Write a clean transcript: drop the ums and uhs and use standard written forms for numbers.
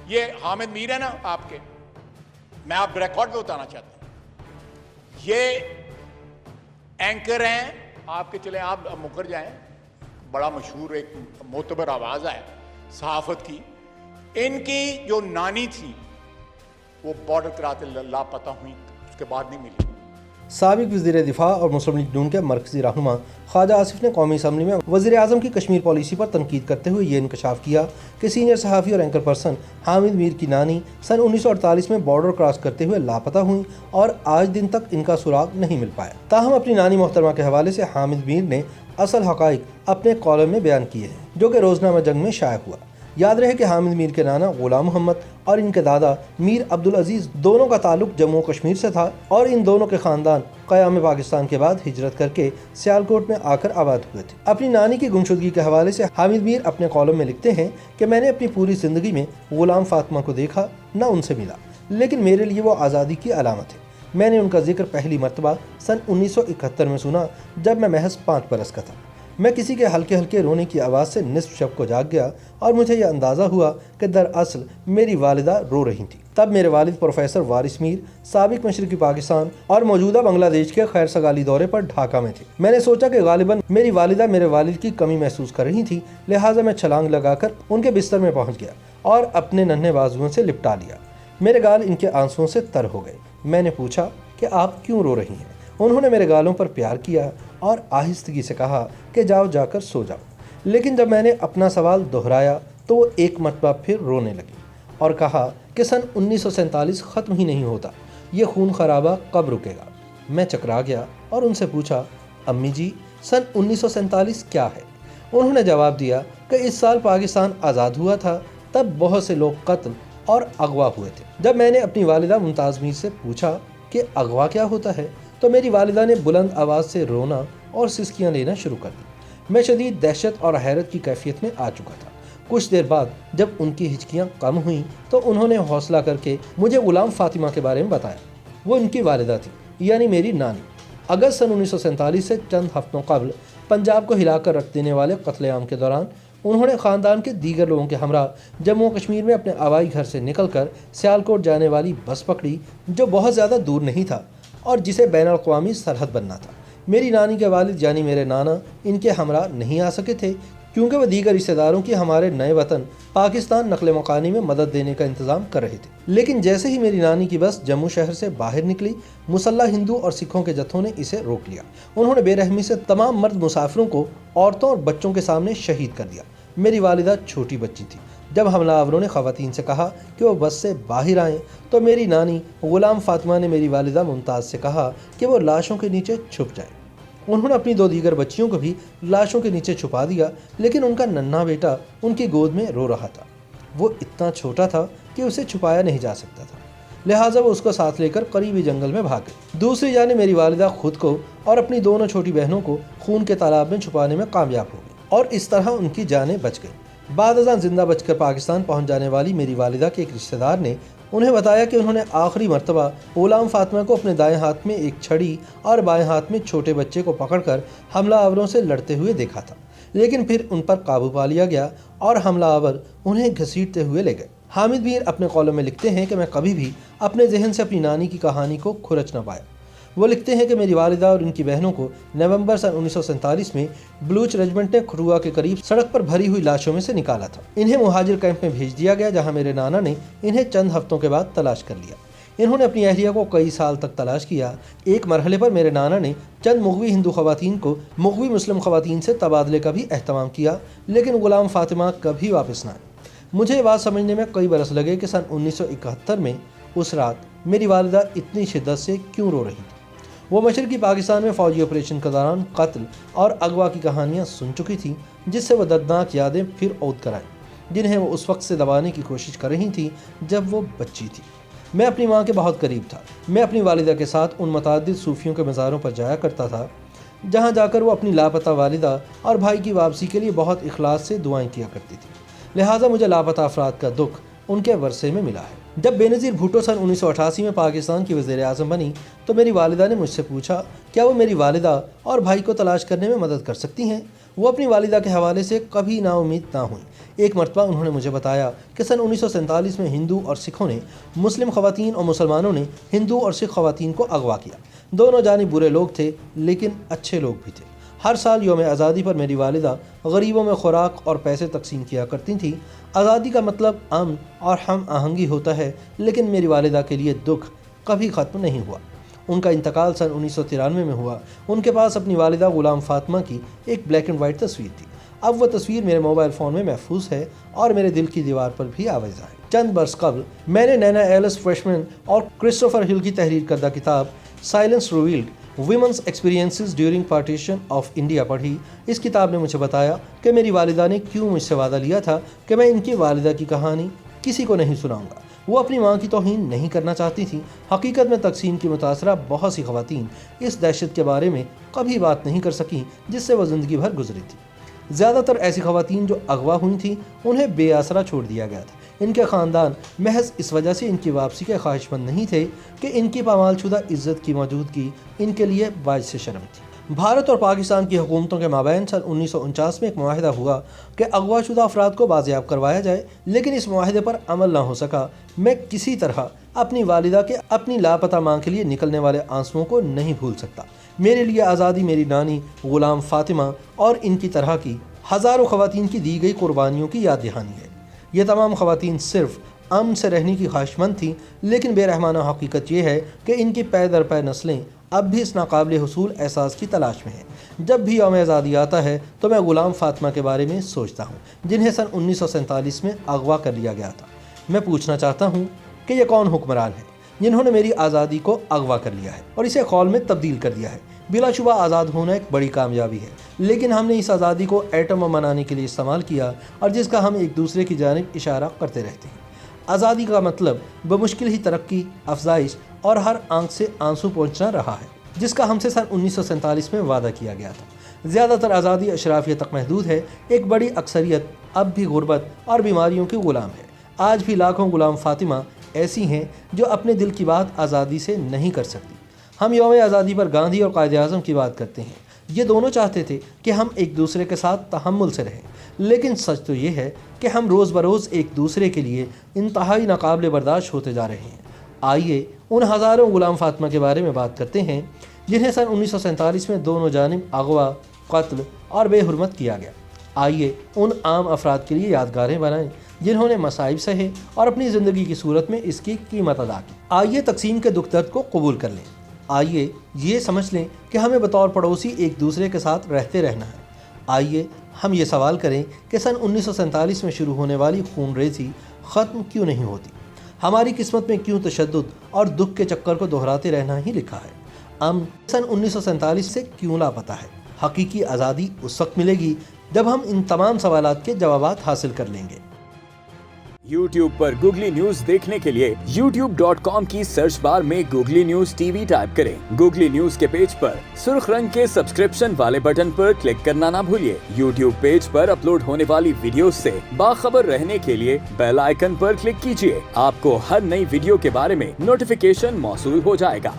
یہ حامد میر ہے نا آپ کے، میں آپ ریکارڈ پہ اتارنا چاہتا ہوں، یہ اینکر ہیں آپ کے، چلیں آپ مکر جائیں، بڑا مشہور ایک معتبر آواز ہے صحافت کی، ان کی جو نانی تھی وہ بارڈر کراتے لاپتہ ہوئی، اس کے بعد نہیں ملی۔ سابق وزیر دفاع اور مسلم لیگ نون کے مرکزی رہنما خواجہ آصف نے قومی اسمبلی میں وزیر اعظم کی کشمیر پالیسی پر تنقید کرتے ہوئے یہ انکشاف کیا کہ سینئر صحافی اور اینکر پرسن حامد میر کی نانی سن 1948 میں بارڈر کراس کرتے ہوئے لاپتہ ہوئیں اور آج دن تک ان کا سراغ نہیں مل پایا۔ تاہم اپنی نانی محترمہ کے حوالے سے حامد میر نے اصل حقائق اپنے کالم میں بیان کیے ہیں، جو کہ روزنامہ جنگ میں شائع ہوا۔ یاد رہے کہ حامد میر کے نانا غلام محمد اور ان کے دادا میر عبدالعزیز دونوں کا تعلق جموں و کشمیر سے تھا، اور ان دونوں کے خاندان قیام پاکستان کے بعد ہجرت کر کے سیالکوٹ میں آ کر آباد ہوئے تھے۔ اپنی نانی کی گمشدگی کے حوالے سے حامد میر اپنے کالم میں لکھتے ہیں کہ میں نے اپنی پوری زندگی میں غلام فاطمہ کو دیکھا، نہ ان سے ملا، لیکن میرے لیے وہ آزادی کی علامت ہے۔ میں نے ان کا ذکر پہلی مرتبہ سن 1971 میں سنا، جب میں محض 5 برس کا تھا۔ میں کسی کے ہلکے ہلکے رونے کی آواز سے نصف شب کو جاگ گیا اور مجھے یہ اندازہ ہوا کہ دراصل میری والدہ رو رہی تھی۔ تب میرے والد پروفیسر وارث میر سابق مشرقی پاکستان اور موجودہ بنگلہ دیش کے خیر سگالی دورے پر ڈھاکہ میں تھے۔ میں نے سوچا کہ غالباً میری والدہ میرے والد کی کمی محسوس کر رہی تھی، لہٰذا میں چھلانگ لگا کر ان کے بستر میں پہنچ گیا اور اپنے ننھے بازوؤں سے لپٹا لیا۔ میرے گال ان کے آنسوؤں سے تر ہو گئے۔ میں نے پوچھا کہ آپ کیوں رو رہی ہیں؟ انہوں نے میرے گالوں پر پیار کیا اور آہستگی سے کہا کہ جاؤ جا کر سو جاؤ، لیکن جب میں نے اپنا سوال دہرایا تو وہ ایک مرتبہ پھر رونے لگی اور کہا کہ سن 1947 ختم ہی نہیں ہوتا، یہ خون خرابہ کب رکے گا؟ میں چکرا گیا اور ان سے پوچھا، امی جی سن 1947 کیا ہے؟ انہوں نے جواب دیا کہ اس سال پاکستان آزاد ہوا تھا، تب بہت سے لوگ قتل اور اغوا ہوئے تھے۔ جب میں نے اپنی والدہ ممتاز میر سے پوچھا کہ اغوا کیا ہوتا ہے تو میری والدہ نے بلند آواز سے رونا اور سسکیاں لینا شروع کر دی۔ میں شدید دہشت اور حیرت کی کیفیت میں آ چکا تھا۔ کچھ دیر بعد جب ان کی ہچکیاں کم ہوئیں تو انہوں نے حوصلہ کر کے مجھے غلام فاطمہ کے بارے میں بتایا۔ وہ ان کی والدہ تھی، یعنی میری نانی۔ اگست سن 1947 سے چند ہفتوں قبل پنجاب کو ہلا کر رکھ دینے والے قتل عام کے دوران انہوں نے خاندان کے دیگر لوگوں کے ہمراہ جموں و کشمیر میں اپنے آبائی گھر سے نکل کر سیالکوٹ جانے والی بس پکڑی، جو بہت زیادہ دور نہیں تھا اور جسے بین الاقوامی سرحد بننا تھا۔ میری نانی کے والد یعنی میرے نانا ان کے ہمراہ نہیں آ سکے تھے، کیونکہ وہ دیگر رشتہ داروں کی ہمارے نئے وطن پاکستان نقل مکانی میں مدد دینے کا انتظام کر رہے تھے۔ لیکن جیسے ہی میری نانی کی بس جموں شہر سے باہر نکلی، مسلح ہندو اور سکھوں کے جتھوں نے اسے روک لیا۔ انہوں نے بے رحمی سے تمام مرد مسافروں کو عورتوں اور بچوں کے سامنے شہید کر دیا۔ میری والدہ چھوٹی بچی تھی۔ جب حملہ آوروں نے خواتین سے کہا کہ وہ بس سے باہر آئیں تو میری نانی غلام فاطمہ نے میری والدہ ممتاز سے کہا کہ وہ لاشوں کے نیچے چھپ جائیں۔ انہوں نے اپنی 2 دیگر بچیوں کو بھی لاشوں کے نیچے چھپا دیا، لیکن ان کا ننھا بیٹا ان کی گود میں رو رہا تھا۔ وہ اتنا چھوٹا تھا کہ اسے چھپایا نہیں جا سکتا تھا، لہٰذا وہ اس کو ساتھ لے کر قریبی جنگل میں بھاگ گئے۔ دوسری جانب میری والدہ خود کو اور اپنی دونوں چھوٹی بہنوں کو خون کے تالاب میں چھپانے میں کامیاب ہو گئی اور اس طرح ان کی جانیں بچ گئیں۔ بعد ازاں زندہ بچ کر پاکستان پہنچ جانے والی میری والدہ کے ایک رشتہ دار نے انہیں بتایا کہ انہوں نے آخری مرتبہ غلام فاطمہ کو اپنے دائیں ہاتھ میں ایک چھڑی اور بائیں ہاتھ میں چھوٹے بچے کو پکڑ کر حملہ آوروں سے لڑتے ہوئے دیکھا تھا، لیکن پھر ان پر قابو پا لیا گیا اور حملہ آور انہیں گھسیٹتے ہوئے لے گئے۔ حامد میر اپنے کالم میں لکھتے ہیں کہ میں کبھی بھی اپنے ذہن سے اپنی نانی کی کہانی کو کھرچ نہ پایا۔ وہ لکھتے ہیں کہ میری والدہ اور ان کی بہنوں کو نومبر سن 1947 میں بلوچ ریجمنٹ نے کھٹوا کے قریب سڑک پر بھری ہوئی لاشوں میں سے نکالا تھا۔ انہیں مہاجر کیمپ میں بھیج دیا گیا، جہاں میرے نانا نے انہیں چند ہفتوں کے بعد تلاش کر لیا۔ انہوں نے اپنی اہلیہ کو کئی سال تک تلاش کیا۔ ایک مرحلے پر میرے نانا نے چند مغوی ہندو خواتین کو مغوی مسلم خواتین سے تبادلے کا بھی اہتمام کیا، لیکن غلام فاطمہ کبھی واپس نہ آئی۔ مجھے یہ بات سمجھنے میں کئی برس لگے کہ سن 1971 میں اس رات میری والدہ اتنی شدت سے کیوں رو رہی تھی۔ وہ مشرقی پاکستان میں فوجی آپریشن کے دوران قتل اور اغوا کی کہانیاں سن چکی تھیں، جس سے وہ دردناک یادیں پھر عود کر آئیں، جنہیں وہ اس وقت سے دبانے کی کوشش کر رہی تھیں جب وہ بچی تھی۔ میں اپنی ماں کے بہت قریب تھا۔ میں اپنی والدہ کے ساتھ ان متعدد صوفیوں کے مزاروں پر جایا کرتا تھا، جہاں جا کر وہ اپنی لاپتہ والدہ اور بھائی کی واپسی کے لیے بہت اخلاص سے دعائیں کیا کرتی تھی، لہٰذا مجھے لاپتہ افراد کا دکھ ان کے ورثے میں ملا ہے۔ جب بینظیر بھٹو سن 1988 میں پاکستان کی وزیر اعظم بنی تو میری والدہ نے مجھ سے پوچھا کیا وہ میری والدہ اور بھائی کو تلاش کرنے میں مدد کر سکتی ہیں۔ وہ اپنی والدہ کے حوالے سے کبھی نا امید نہ ہوئیں، ایک مرتبہ انہوں نے مجھے بتایا کہ سن 1947 میں ہندو اور سکھوں نے مسلم خواتین اور مسلمانوں نے ہندو اور سکھ خواتین کو اغوا کیا۔ دونوں جانب برے لوگ تھے لیکن اچھے لوگ بھی تھے۔ ہر سال یوم آزادی پر میری والدہ غریبوں میں خوراک اور پیسے تقسیم کیا کرتی تھیں۔ آزادی کا مطلب امن اور ہم آہنگی ہوتا ہے، لیکن میری والدہ کے لیے دکھ کبھی ختم نہیں ہوا۔ ان کا انتقال سن 1993 میں ہوا۔ ان کے پاس اپنی والدہ غلام فاطمہ کی ایک بلیک اینڈ وائٹ تصویر تھی۔ اب وہ تصویر میرے موبائل فون میں محفوظ ہے اور میرے دل کی دیوار پر بھی آویزہ ہے۔ چند برس قبل میں نے نینا ایلس فریشمن اور کرسٹوفر ہل کی تحریر کردہ کتاب silence revealed women's experiences during partition of India پڑھی۔ اس کتاب نے مجھے بتایا کہ میری والدہ نے کیوں مجھ سے وعدہ لیا تھا کہ میں ان کی والدہ کی کہانی کسی کو نہیں سناؤں گا۔ وہ اپنی ماں کی توہین نہیں کرنا چاہتی تھیں۔ حقیقت میں تقسیم کی متاثرہ بہت سی خواتین اس دہشت کے بارے میں کبھی بات نہیں کر سکیں جس سے وہ زندگی بھر گزری تھی۔ زیادہ تر ایسی خواتین جو اغوا ہوئی تھیں انہیں بے آسرا چھوڑ دیا گیا تھا۔ ان کے خاندان محض اس وجہ سے ان کی واپسی کے خواہش مند نہیں تھے کہ ان کی پامال شدہ عزت کی موجودگی ان کے لیے باعث شرم تھی۔ بھارت اور پاکستان کی حکومتوں کے مابین سن 1949 میں ایک معاہدہ ہوا کہ اغوا شدہ افراد کو بازیاب کروایا جائے، لیکن اس معاہدے پر عمل نہ ہو سکا۔ میں کسی طرح اپنی والدہ کے اپنی لاپتہ ماں کے لیے نکلنے والے آنسوؤں کو نہیں بھول سکتا۔ میرے لیے آزادی میری نانی غلام فاطمہ اور ان کی طرح کی ہزاروں خواتین کی دی گئی قربانیوں کی یاد دہانی ہے۔ یہ تمام خواتین صرف امن سے رہنے کی خواہش مند تھیں، لیکن بے رحمانہ حقیقت یہ ہے کہ ان کی پے در پے نسلیں اب بھی اس ناقابل حصول احساس کی تلاش میں ہیں۔ جب بھی یوم آزادی آتا ہے تو میں غلام فاطمہ کے بارے میں سوچتا ہوں جنہیں سن 1947 میں اغوا کر لیا گیا تھا۔ میں پوچھنا چاہتا ہوں کہ یہ کون حکمران ہیں جنہوں نے میری آزادی کو اغوا کر لیا ہے اور اسے خول میں تبدیل کر دیا ہے۔ بلا شبہ آزاد ہونا ایک بڑی کامیابی ہے، لیکن ہم نے اس آزادی کو ایٹم بم بنانے کے لیے استعمال کیا اور جس کا ہم ایک دوسرے کی جانب اشارہ کرتے رہتے ہیں۔ آزادی کا مطلب بمشکل ہی ترقی، افزائش اور ہر آنکھ سے آنسو پہنچنا رہا ہے، جس کا ہم سے سن 1947 میں وعدہ کیا گیا تھا۔ زیادہ تر آزادی اشرافیہ تک محدود ہے۔ ایک بڑی اکثریت اب بھی غربت اور بیماریوں کی غلام ہے۔ آج بھی لاکھوں غلام فاطمہ ایسی ہیں جو اپنے دل کی بات آزادی سے نہیں کر سکتی۔ ہم یوم آزادی پر گاندھی اور قائد اعظم کی بات کرتے ہیں۔ یہ دونوں چاہتے تھے کہ ہم ایک دوسرے کے ساتھ تحمل سے رہیں، لیکن سچ تو یہ ہے کہ ہم روز بروز ایک دوسرے کے لیے انتہائی ناقابل برداشت ہوتے جا رہے ہیں۔ آئیے ان ہزاروں غلام فاطمہ کے بارے میں بات کرتے ہیں جنہیں سن 1947 میں دونوں جانب اغوا، قتل اور بے حرمت کیا گیا۔ آئیے ان عام افراد کے لیے یادگاریں بنائیں جنہوں نے مصائب سہے اور اپنی زندگی کی صورت میں اس کی قیمت ادا کی۔ آئیے تقسیم کے دکھ درد کو قبول کر لیں۔ آئیے یہ سمجھ لیں کہ ہمیں بطور پڑوسی ایک دوسرے کے ساتھ رہتے رہنا ہے۔ آئیے ہم یہ سوال کریں کہ سن 1947 میں شروع ہونے والی خون ریزی ختم کیوں نہیں ہوتی؟ ہماری قسمت میں کیوں تشدد اور دکھ کے چکر کو دہراتے رہنا ہی لکھا ہے؟ امن سن 1947 سے کیوں لاپتہ ہے؟ حقیقی آزادی اس وقت ملے گی جب ہم ان تمام سوالات کے جوابات حاصل کر لیں گے۔ YouTube پر گوگلی نیوز دیکھنے کے لیے youtube.com کی سرچ بار میں googly news T V type کریں۔ گوگلی نیوز کے پیج پر سرخ رنگ کے سبسکرپشن والے بٹن پر کلک کرنا نہ بھولیے۔ YouTube پیج پر اپلوڈ ہونے والی ویڈیوز سے باخبر رہنے کے لیے بیل آئیکن پر کلک کیجیے۔ آپ کو ہر نئی ویڈیو کے بارے میں نوٹیفیکیشن موصول ہو جائے گا۔